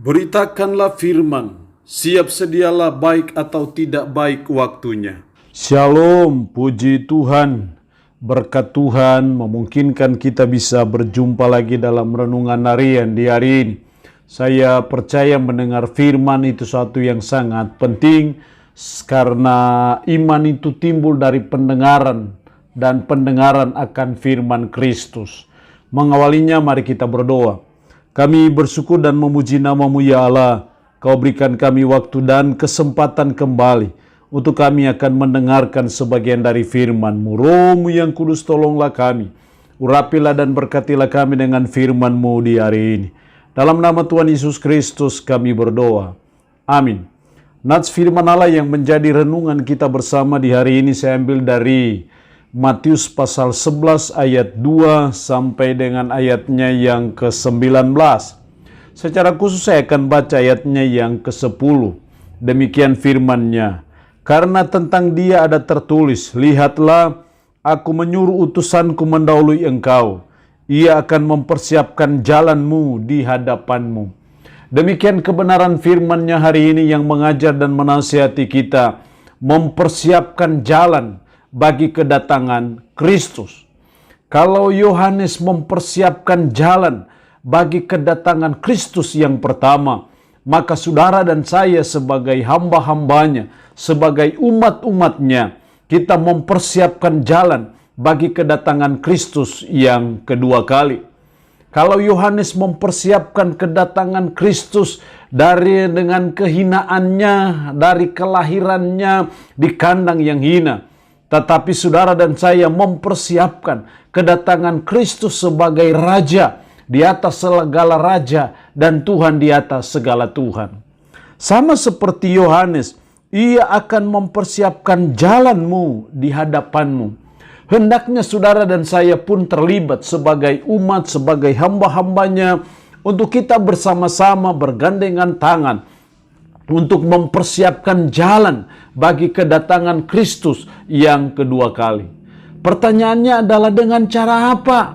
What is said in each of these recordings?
Beritakanlah firman, siap sedialah baik atau tidak baik waktunya. Shalom, puji Tuhan. Berkat Tuhan memungkinkan kita bisa berjumpa lagi dalam renungan harian di hari ini. Saya percaya mendengar firman itu suatu yang sangat penting, karena iman itu timbul dari pendengaran, dan pendengaran akan firman Kristus. Mengawalinya, mari kita berdoa. Kami bersyukur dan memuji nama-Mu ya Allah. Kau berikan kami waktu dan kesempatan kembali untuk kami akan mendengarkan sebagian dari firman-Mu. Roh-Mu yang kudus, tolonglah kami. Urapilah dan berkatilah kami dengan firman-Mu di hari ini. Dalam nama Tuhan Yesus Kristus kami berdoa. Amin. Nats firman Allah yang menjadi renungan kita bersama di hari ini saya ambil dari Matius pasal 11 ayat 2 sampai dengan ayatnya yang ke-19. Secara khusus saya akan baca ayatnya yang ke-10. Demikian firman-Nya. Karena tentang Dia ada tertulis, lihatlah, aku menyuruh utusanku mendahului engkau. Ia akan mempersiapkan jalanmu di hadapanmu. Demikian kebenaran firman-Nya hari ini yang mengajar dan menasihati kita. Mempersiapkan jalan bagi kedatangan Kristus. Kalau Yohanes mempersiapkan jalan bagi kedatangan Kristus yang pertama, maka saudara dan saya sebagai hamba-hambanya, sebagai umat-umatnya, kita mempersiapkan jalan bagi kedatangan Kristus yang kedua kali. Kalau Yohanes mempersiapkan kedatangan Kristus dengan kehinaannya, dari kelahirannya di kandang yang hina, tetapi saudara dan saya mempersiapkan kedatangan Kristus sebagai Raja di atas segala raja dan Tuhan di atas segala Tuhan. Sama seperti Yohanes, ia akan mempersiapkan jalanmu di hadapanmu. Hendaknya saudara dan saya pun terlibat sebagai umat, sebagai hamba-hambanya, untuk kita bersama-sama bergandengan tangan untuk mempersiapkan jalan bagi kedatangan Kristus yang kedua kali. Pertanyaannya adalah dengan cara apa?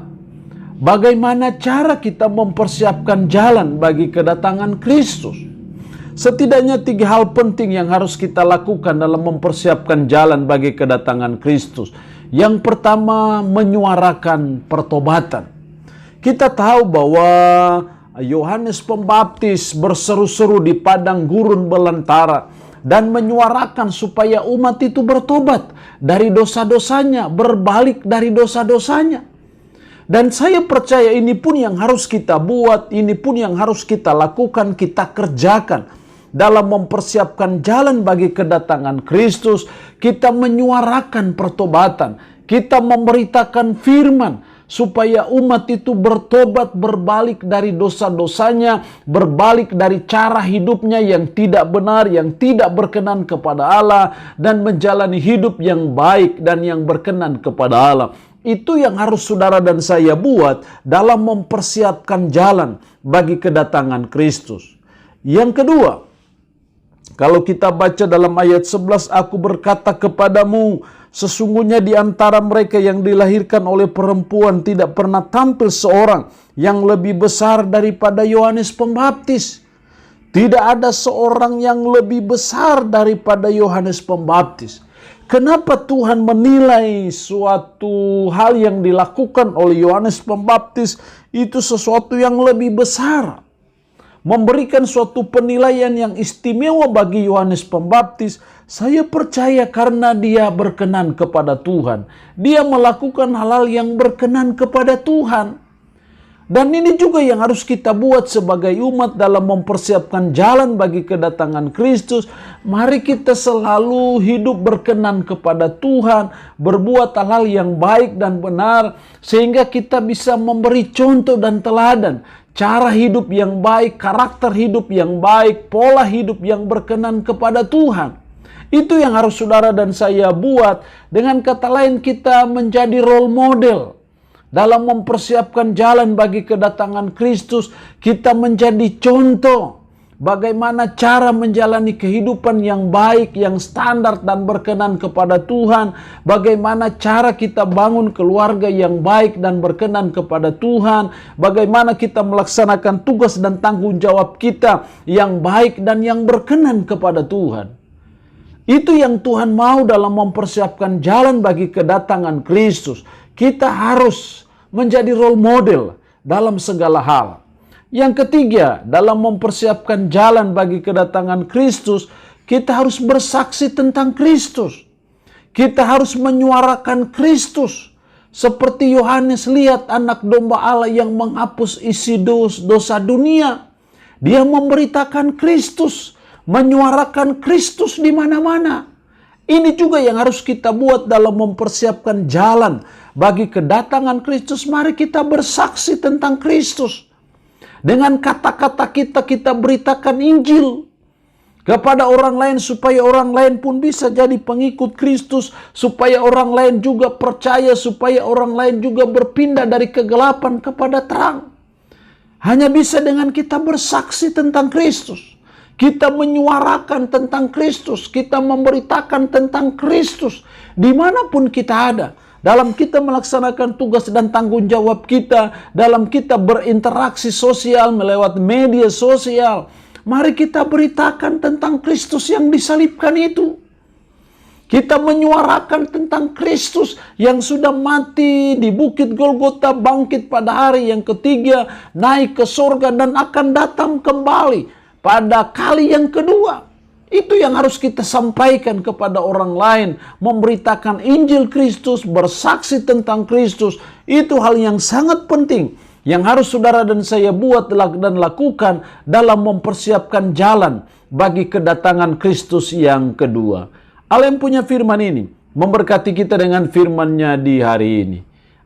Bagaimana cara kita mempersiapkan jalan bagi kedatangan Kristus? Setidaknya 3 hal penting yang harus kita lakukan dalam mempersiapkan jalan bagi kedatangan Kristus. Yang pertama, menyuarakan pertobatan. Kita tahu bahwa Yohanes Pembaptis berseru-seru di padang gurun belantara dan menyuarakan supaya umat itu bertobat dari dosa-dosanya, berbalik dari dosa-dosanya. Dan saya percaya ini pun yang harus kita buat, ini pun yang harus kita lakukan, kita kerjakan dalam mempersiapkan jalan bagi kedatangan Kristus. Kita menyuarakan pertobatan, kita memberitakan firman supaya umat itu bertobat, berbalik dari dosa-dosanya, berbalik dari cara hidupnya yang tidak benar, yang tidak berkenan kepada Allah, dan menjalani hidup yang baik dan yang berkenan kepada Allah. Itu yang harus saudara dan saya buat dalam mempersiapkan jalan bagi kedatangan Kristus. Yang kedua, kalau kita baca dalam ayat 11, aku berkata kepadamu, sesungguhnya di antara mereka yang dilahirkan oleh perempuan tidak pernah tampil seorang yang lebih besar daripada Yohanes Pembaptis. Tidak ada seorang yang lebih besar daripada Yohanes Pembaptis. Kenapa Tuhan menilai suatu hal yang dilakukan oleh Yohanes Pembaptis itu sesuatu yang lebih besar? Memberikan suatu penilaian yang istimewa bagi Yohanes Pembaptis, saya percaya karena dia berkenan kepada Tuhan. Dia melakukan hal-hal yang berkenan kepada Tuhan. Dan ini juga yang harus kita buat sebagai umat dalam mempersiapkan jalan bagi kedatangan Kristus. Mari kita selalu hidup berkenan kepada Tuhan, berbuat hal-hal yang baik dan benar, sehingga kita bisa memberi contoh dan teladan. Cara hidup yang baik, karakter hidup yang baik, pola hidup yang berkenan kepada Tuhan. Itu yang harus saudara dan saya buat. Dengan kata lain, kita menjadi role model dalam mempersiapkan jalan bagi kedatangan Kristus. Kita menjadi contoh bagaimana cara menjalani kehidupan yang baik, yang standar dan berkenan kepada Tuhan, bagaimana cara kita bangun keluarga yang baik dan berkenan kepada Tuhan, bagaimana kita melaksanakan tugas dan tanggung jawab kita yang baik dan yang berkenan kepada Tuhan. Itu yang Tuhan mau dalam mempersiapkan jalan bagi kedatangan Kristus. Kita harus menjadi role model dalam segala hal. Yang ketiga, dalam mempersiapkan jalan bagi kedatangan Kristus, kita harus bersaksi tentang Kristus. Kita harus menyuarakan Kristus. Seperti Yohanes lihat anak domba Allah yang menghapus isi dosa dunia. Dia memberitakan Kristus, menyuarakan Kristus di mana-mana. Ini juga yang harus kita buat dalam mempersiapkan jalan bagi kedatangan Kristus. Mari kita bersaksi tentang Kristus. Dengan kata-kata kita beritakan Injil kepada orang lain supaya orang lain pun bisa jadi pengikut Kristus, supaya orang lain juga percaya, supaya orang lain juga berpindah dari kegelapan kepada terang. Hanya bisa dengan kita bersaksi tentang Kristus. Kita menyuarakan tentang Kristus, kita memberitakan tentang Kristus dimanapun kita ada. Dalam kita melaksanakan tugas dan tanggung jawab kita, dalam kita berinteraksi sosial melewat media sosial, mari kita beritakan tentang Kristus yang disalibkan itu. Kita menyuarakan tentang Kristus yang sudah mati di Bukit Golgota, bangkit pada hari yang ketiga, naik ke surga dan akan datang kembali pada kali yang kedua. Itu yang harus kita sampaikan kepada orang lain. Memberitakan Injil Kristus, bersaksi tentang Kristus. Itu hal yang sangat penting yang harus saudara dan saya buat dan lakukan dalam mempersiapkan jalan bagi kedatangan Kristus yang kedua. Allah yang punya firman ini memberkati kita dengan firman-Nya di hari ini.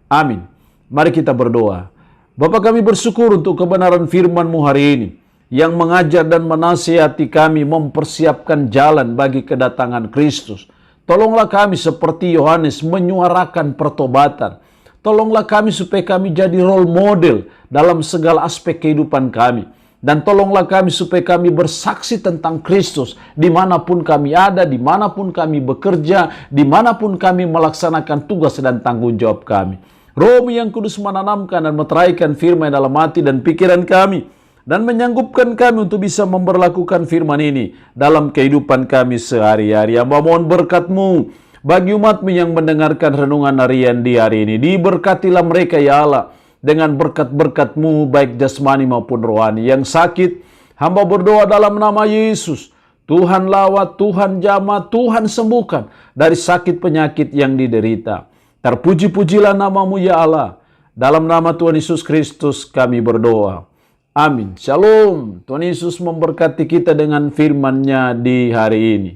Amin. Mari kita berdoa. Bapa, kami bersyukur untuk kebenaran firman-Mu hari ini, yang mengajar dan menasihati kami mempersiapkan jalan bagi kedatangan Kristus. Tolonglah kami seperti Yohanes menyuarakan pertobatan. Tolonglah kami supaya kami jadi role model dalam segala aspek kehidupan kami. Dan tolonglah kami supaya kami bersaksi tentang Kristus dimanapun kami ada, dimanapun kami bekerja, dimanapun kami melaksanakan tugas dan tanggung jawab kami. Roh-Mu yang kudus menanamkan dan meteraikan firman dalam hati dan pikiran kami, dan menyanggupkan kami untuk bisa memberlakukan firman ini dalam kehidupan kami sehari-hari. Hamba mohon berkat-Mu bagi umat-Mu yang mendengarkan renungan harian di hari ini. Diberkatilah mereka ya Allah dengan berkat-berkat-Mu baik jasmani maupun rohani. Yang sakit, hamba berdoa dalam nama Yesus. Tuhan lawat, Tuhan jamah, Tuhan sembuhkan dari sakit penyakit yang diderita. Terpuji-pujilah nama-Mu ya Allah. Dalam nama Tuhan Yesus Kristus kami berdoa. Amin. Shalom. Tuhan Yesus memberkati kita dengan firman-Nya di hari ini.